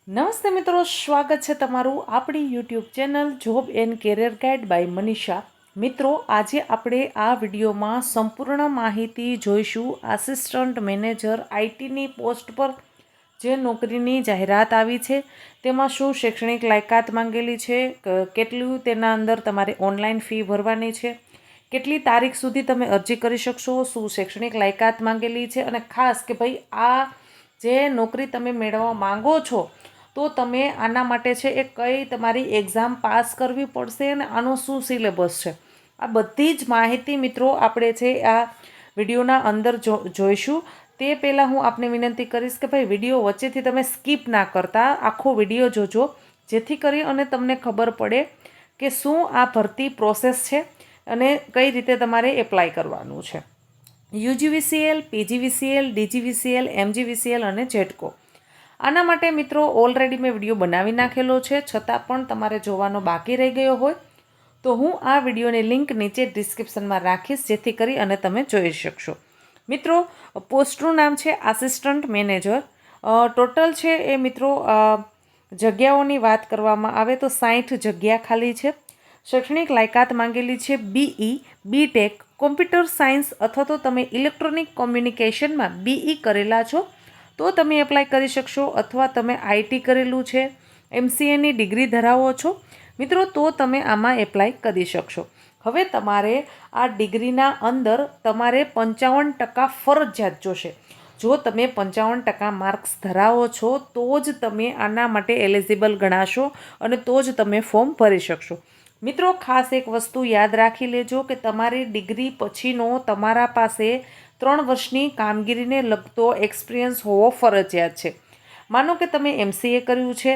નમસ્તે મિત્રો, સ્વાગત છે તમારું આપણી YouTube channel job and career guide by Manisha. મિત્રો, આજે આપણે આ વિડીયોમાં સંપૂર્ણ માહિતી જોઈશું. આસિસ્ટન્ટ મેનેજર આઈટીની પોસ્ટ પર જે નોકરીની જાહેરાત આવી છે તેમાં શું શૈક્ષણિક લાયકાત માંગેલી છે, કેટલું તેના અંદર તમારે ઓનલાઈન ફી ભરવાની છે, કેટલી તારીખ સુધી તમે અરજી કરી શકશો, શું શૈક્ષણિક લાયકાત માંગેલી છે, અને ખાસ કે ભાઈ આ જે નોકરી તમે મેળવવા માંગો છો તો તમે આના માટે છે એ કઈ તમારી એક્ઝામ પાસ કરવી પડશે અને આનો શું સિલેબસ છે, આ બધી જ માહિતી મિત્રો આપણે છે આ વિડીયોના અંદર જોઈશું. તે પહેલાં હું આપને વિનંતી કરીશ કે ભાઈ વિડીયો વચ્ચેથી તમે સ્કીપ ના કરતા આખો વિડીયો જોજો, જેથી કરી અને તમને ખબર પડે કે શું આ ભરતી પ્રોસેસ છે અને કઈ રીતે તમારે એપ્લાય કરવાનું છે. યુજીવીસીએલ, પીજીવીસીએલ, ડીજીવીસીએલ, એમજીવીસીએલ અને જેટકો. આના માટે મિત્રો ઓલરેડી મેં વિડીયો બનાવી નાખેલો છે, છતાં પણ તમારે જોવાનો બાકી રહી ગયો હોય તો હું આ વિડીયોની લિંક નીચે ડિસ્ક્રિપ્શનમાં રાખીશ, જેથી કરી અને તમે જોઈ શકશો. મિત્રો, પોસ્ટનું નામ છે આસિસ્ટન્ટ મેનેજર. ટોટલ છે એ મિત્રો જગ્યાઓની વાત કરવામાં આવે તો 60 જગ્યા ખાલી છે. શૈક્ષણિક લાયકાત માંગેલી છે બીઈ, બીટેક, કોમ્પ્યુટર સાયન્સ અથવા તો તમે ઇલેક્ટ્રોનિક કોમ્યુનિકેશનમાં બીઈ કરેલા છો તો તમે એપ્લાય કરી શકશો, અથવા તમે આઈટી કરેલું છે, એમસીએની ડિગ્રી ધરાવો છો મિત્રો તો તમે આમાં એપ્લાય કરી શકશો. હવે તમારે આ ડિગ્રીના અંદર તમારે 55% ફરજિયાત જોશે. જો તમે 55% માર્ક્સ ધરાવો છો તો જ તમે આના માટે એલિજિબલ ગણાશો અને તો જ તમે ફોર્મ ભરી શકશો. મિત્રો, ખાસ એક વસ્તુ યાદ રાખી લેજો કે તમારી ડિગ્રી પછીનો તમારા પાસે 3 વર્ષની કામગીરીને લગતો એક્સપિરિયન્સ હોવો ફરજિયાત છે. માનો કે તમે એમસીએ કર્યું છે,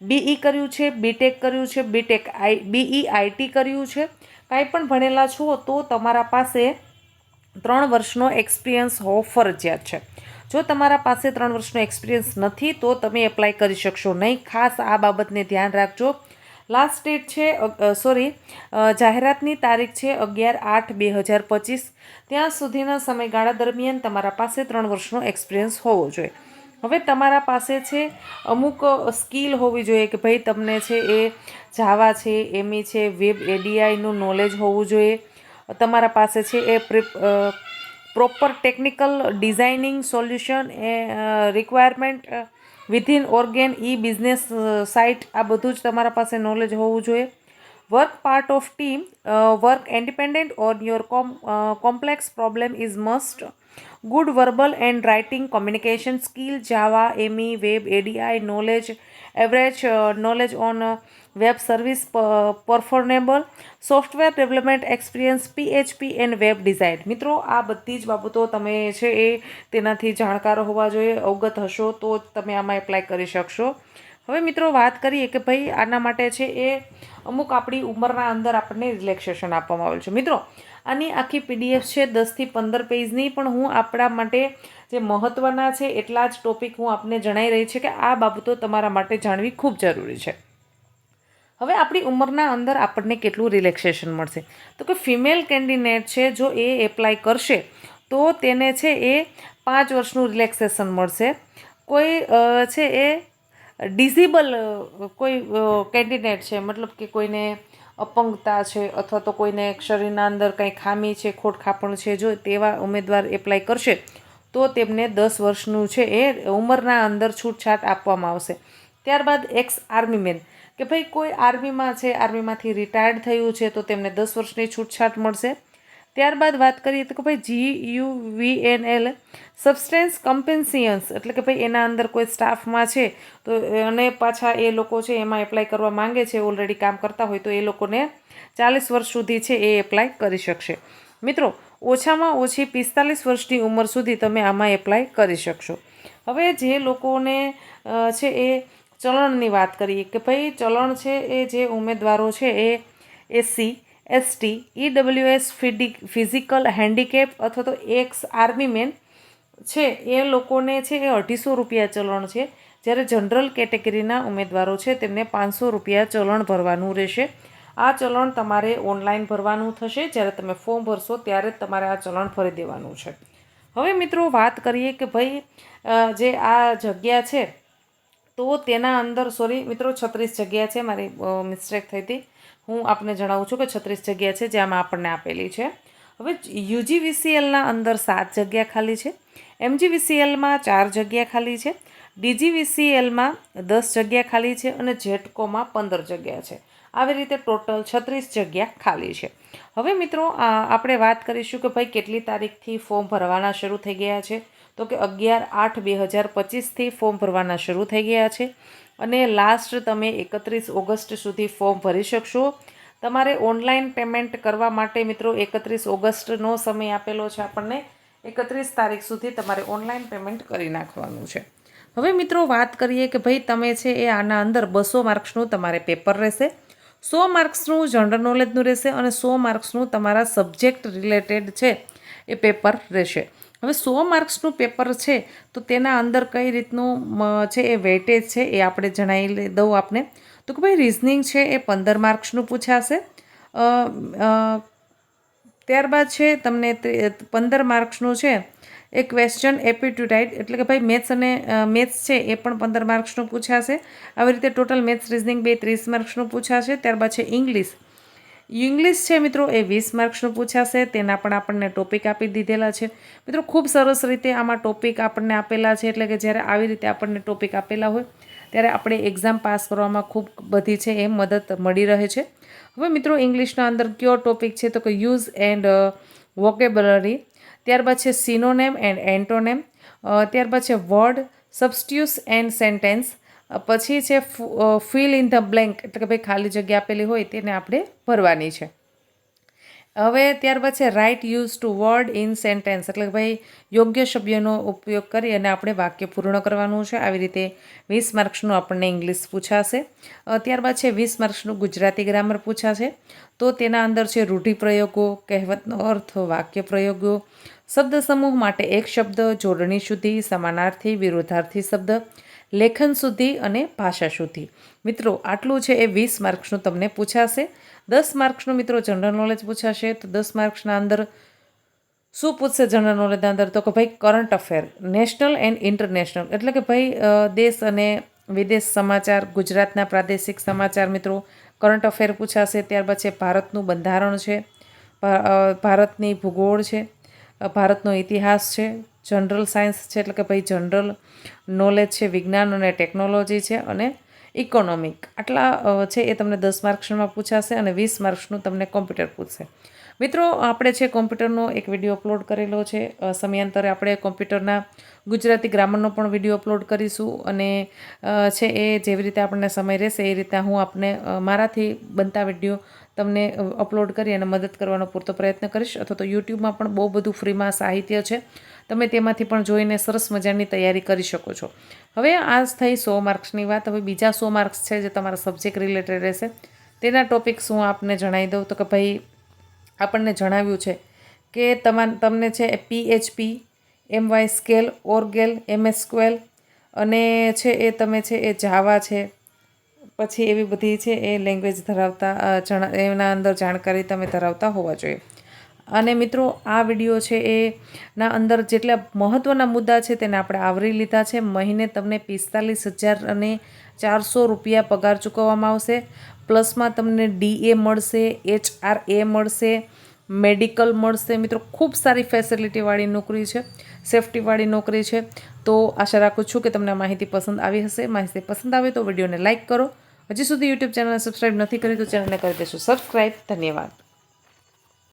બીઈ કર્યું છે, બીટેક કર્યું છે, બીઈ આઈટી કર્યું છે, કાંઈ પણ ભણેલા છો તો તમારા પાસે 3 વર્ષનો એક્સપિરિયન્સ હોવો ફરજિયાત છે. જો તમારા પાસે 3 વર્ષનો એક્સપિરિયન્સ નથી તો તમે એપ્લાય કરી શકશો નહીં. ખાસ આ બાબતને ધ્યાન રાખજો. લાસ્ટ ડેટ છે જાહેરાતની તારીખ છે 11/8/2025. ત્યાં સુધીના સમયગાળા દરમિયાન તમારા પાસે 3 વર્ષનો એક્સપિરિયન્સ હોવો જોઈએ. હવે તમારા પાસે છે અમુક સ્કિલ હોવી જોઈએ કે ભાઈ તમને છે એ જાવા છે, એમઈ છે, વેબ એડીઆઈનું નોલેજ હોવું જોઈએ. તમારા પાસે છે એ પ્રોપર ટેકનિકલ ડિઝાઇનિંગ સોલ્યુશન એ રિક્વાયરમેન્ટ વિધિન ઓર્ગેન ઈ બિઝનેસ સાઇટ, આ બધું જ તમારા પાસે નોલેજ હોવું જોઈએ. Work part of team, work independent on your complex problem is must. Good verbal and writing communication skill, Java, ME, web ADI knowledge, average knowledge on web service performable, software development experience, PHP and web design. મિત્રો, આ બધી જ બાબતો તમે છે એ તેનાથી જાણકાર હોવા જોઈએ, અવગત હશો તો જ તમે આમાં એપ્લાય કરી શકશો. હવે મિત્રો, વાત કરીએ કે ભાઈ આના માટે છે એ અમુક આપણી ઉંમરના અંદર આપણને રિલેક્સેશન આપવામાં આવેલું છે. મિત્રો, આની આખી પીડીએફ છે 10થી 15 પેજની, પણ હું આપણા માટે જે મહત્ત્વના છે એટલા જ ટોપિક હું આપને જણાવી રહી છે કે આ બાબતો તમારા માટે જાણવી ખૂબ જરૂરી છે. હવે આપણી ઉંમરના અંદર આપણને કેટલું રિલેક્સેશન મળશે તો કે ફિમેલ કેન્ડિડેટ છે જો એ એપ્લાય કરશે તો તેને છે એ 5 વર્ષનું રિલેક્સેશન મળશે. કોઈ છે એ ડિઝેબલ કોઈ કેન્ડિડેટ છે, મતલબ કે કોઈને અપંગતા છે અથવા તો કોઈને શરીરના અંદર કંઈ ખામી છે, ખોડખાપણ છે, જો તેવા ઉમેદવાર એપ્લાય કરશે તો તેમને 10 વર્ષનું છે એ ઉંમરના અંદર છૂટછાટ આપવામાં આવશે. ત્યારબાદ એક્સ આર્મીમેન કે ભાઈ કોઈ આર્મીમાં છે, આર્મીમાંથી રિટાયર્ડ થયું છે તો તેમને 10 વર્ષની છૂટછાટ મળશે. ત્યારબાદ વાત કરીએ તો કે ભાઈ GUVNL સબસ્ટેન્સ કમ્પેન્સિયન્સ, એટલે કે ભાઈ એના અંદર કોઈ સ્ટાફમાં છે તો અને પાછા એ લોકો છે એમાં એપ્લાય કરવા માંગે છે, ઓલરેડી કામ કરતા હોય તો એ લોકોને 40 વર્ષ સુધી છે એ એપ્લાય કરી શકશે. મિત્રો, ઓછામાં ઓછી 45 વર્ષની ઉંમર સુધી તમે આમાં એપ્લાય કરી શકશો. હવે જે લોકોને છે એ ચલણની વાત કરીએ કે ભાઈ ચલણ છે એ જે ઉમેદવારો છે એ SC, ST, EWS, physical handicap અથવા તો એક્સ આર્મીમેન છે એ લોકોને છે એ 250 રૂપિયા ચલણ છે, જ્યારે જનરલ કેટેગરીના ઉમેદવારો છે તેમને 500 રૂપિયા ચલણ ભરવાનું રહેશે. આ ચલણ તમારે ઓનલાઈન ભરવાનું થશે, જ્યારે તમે ફોર્મ ભરશો ત્યારે તમારે આ ચલણ ભરી દેવાનું છે. હવે મિત્રો, વાત કરીએ કે ભાઈ જે આ જગ્યા છે તો તેના અંદર સોરી મિત્રો 36 જગ્યા છે, મારી મિસ્ટેક થઈ હતી. હું આપને જણાવું છું કે 36 જગ્યા છે જે આમાં આપણને આપેલી છે. હવે યુજીવીસીએલના અંદર 7 જગ્યા ખાલી છે, એમજીવીસીએલમાં 4 જગ્યા ખાલી છે, ડીજીવીસીએલમાં 10 જગ્યા ખાલી છે અને જેટકોમાં 15 જગ્યા છે. આવી રીતે ટોટલ 36 જગ્યા ખાલી છે. હવે મિત્રો આપણે વાત કરીશું કે ભાઈ કેટલી તારીખથી ફોર્મ ભરવાના શરૂ થઈ ગયા છે. તો કે 11/8/2025થી ફોર્મ ભરવાના શરૂ થઈ ગયા છે અને લાસ્ટ તમે 31 ઓગસ્ટ સુધી ફોર્મ ભરી શકશો. તમારે ઓનલાઈન પેમેન્ટ કરવા માટે મિત્રો 31 ઓગસ્ટનો સમય આપેલો છે આપણને. 31 તારીખ સુધી તમારે ઓનલાઈન પેમેન્ટ કરી નાખવાનું છે. હવે મિત્રો વાત કરીએ કે ભાઈ તમે છે એ આના અંદર 200 માર્ક્સનું તમારે પેપર રહેશે, 100 માર્ક્સનું જનરલ નોલેજનું રહેશે અને 100 માર્ક્સનું તમારા સબ્જેક્ટ રિલેટેડ છે એ પેપર રહેશે. હવે 100 માર્ક્સનું પેપર છે તો તેના અંદર કઈ રીતનું છે એ વેઇટેજ છે એ આપણે જણાવી દઉં આપને. તો કે ભાઈ રિઝનિંગ છે એ 15 માર્ક્સનું પૂછાશે. ત્યારબાદ છે તમને 15 માર્ક્સનું છે એ ક્વેશ્ચન એપ્ટિટ્યુડ, એટલે કે ભાઈ મેથ્સ છે એ પણ 15 માર્ક્સનું પૂછાશે. આવી રીતે ટોટલ મેથ્સ રિઝનિંગ 30 માર્ક્સનું પૂછાશે. ત્યારબાદ છે ઇંગ્લિશ છે મિત્રો એ 20 માર્ક્સનું પૂછાશે. તેના પણ આપણને ટોપિક આપી દીધેલા છે. મિત્રો ખૂબ સરસ રીતે આમાં ટોપિક આપણને આપેલા છે, એટલે કે જ્યારે આવી રીતે આપણને ટોપિક આપેલા હોય ત્યારે આપણે એક્ઝામ પાસ કરવામાં ખૂબ બધી છે એ મદદ મળી રહે છે. હવે મિત્રો ઇંગ્લિશના અંદર કયો ટોપિક છે તો કે યુઝ એન્ડ વોકેબ્યુલરી, ત્યારબાદ છે સિનોનેમ એન્ડ એન્ટોનેમ, ત્યારબાદ છે વર્ડ સબસ્ટિટ્યુટ્સ એન્ડ સેન્ટેન્સ, પછી છે ફિલ ઇન ધ બ્લેન્ક, એટલે કે ભાઈ ખાલી જગ્યા આપેલી હોય તેને આપણે ભરવાની છે. હવે ત્યારબાદ છે right use to word in sentence, એટલે કે ભાઈ યોગ્ય શબ્દનો ઉપયોગ કરી અને આપણે વાક્ય પૂર્ણ કરવાનું છે. આવી રીતે 20 માર્ક્સનું આપણને ઇંગ્લિશ પૂછાશે. ત્યારબાદ છે 20 માર્ક્સનું ગુજરાતી ગ્રામર પૂછાશે. તો તેના અંદર છે રૂઢિપ્રયોગો, કહેવતનો અર્થ, વાક્ય પ્રયોગો, શબ્દ સમૂહ માટે એક શબ્દ, જોડણી શુદ્ધિ, સમાનાર્થી, વિરોધાર્થી શબ્દ, લેખન શુદ્ધિ અને ભાષા શુદ્ધિ. મિત્રો આટલું છે એ 20 માર્ક્સનું તમને પૂછાશે. 10 માર્ક્સનું મિત્રો જનરલ નોલેજ પૂછાશે. તો 10 માર્ક્સના અંદર શું પૂછશે જનરલ નોલેજના અંદર તો કે ભાઈ current affair, national and international, એટલે કે ભાઈ દેશ અને વિદેશ સમાચાર, ગુજરાતના પ્રાદેશિક સમાચાર મિત્રો કરંટ અફેર પૂછાશે. ત્યારબાદ છે ભારતનું બંધારણ છે, ભારતની ભૂગોળ છે, ભારતનો ઇતિહાસ છે, જનરલ સાયન્સ છે, એટલે કે ભાઈ જનરલ નોલેજ છે, વિજ્ઞાન અને ટેકનોલોજી છે અને ઇકોનોમિક. આટલા છે એ તમને 10 માર્ક્સમાં પૂછાશે અને 20 માર્ક્સનું તમને કોમ્પ્યુટર પૂછશે. મિત્રો આપણે છે કોમ્પ્યુટરનો એક વિડીયો અપલોડ કરેલો છે. સમયાંતરે આપણે કોમ્પ્યુટરના ગુજરાતી ગ્રામરનો પણ વિડીયો અપલોડ કરીશું અને છે એ જેવી રીતે આપણને સમય રહેશે એ રીતે હું આપને મારાથી બનતા વિડીયો તમને અપલોડ કરી અને મદદ કરવાનો પૂરતો પ્રયત્ન કરીશ. અથવા તો યુટ્યુબમાં પણ બહુ બધું ફ્રીમાં સાહિત્ય છે, તમે તેમાંથી પણ જોઈને સરસ મજાની તૈયારી કરી શકો છો. હવે આ થઈ 100 માર્ક્સની વાત. હવે બીજા 100 માર્ક્સ છે જે તમારા સબ્જેક્ટ રિલેટેડ રહેશે. તેના ટોપિક્સ હું આપને જણાવી દઉં. તો કે ભાઈ આપણને જણાવ્યું છે કે તમને છે PHP, MY સ્કેલ, ઓર્ગેલ, MS સ્ક્વેલ અને છે એ તમે છે એ જાવા છે, પછી એવી બધી છે એ લેંગ્વેજ ધરાવતા એના અંદર જાણકારી તમે ધરાવતા હોવા જોઈએ. અને મિત્રો આ વિડીયો છે એના અંદર જેટલા મહત્ત્વના મુદ્દા છે તેને આપણે આવરી લીધા છે. મહિને તમને 45,400 રૂપિયા પગાર ચૂકવવામાં આવશે. પ્લસમાં તમને DA મળશે, HRA મળશે, મેડિકલ મળશે. મિત્રો ખૂબ સારી ફેસિલિટીવાળી નોકરી છે, સેફટીવાળી નોકરી છે. તો આશા રાખું છું કે તમને માહિતી પસંદ આવી હશે. માહિતી પસંદ આવે તો વિડીયોને લાઇક કરો. હજી સુધી યુટ્યુબ ચેનલને સબસ્ક્રાઈબ નથી કરી તો ચેનલને કરી દેશો સબસ્ક્રાઈબ. ધન્યવાદ.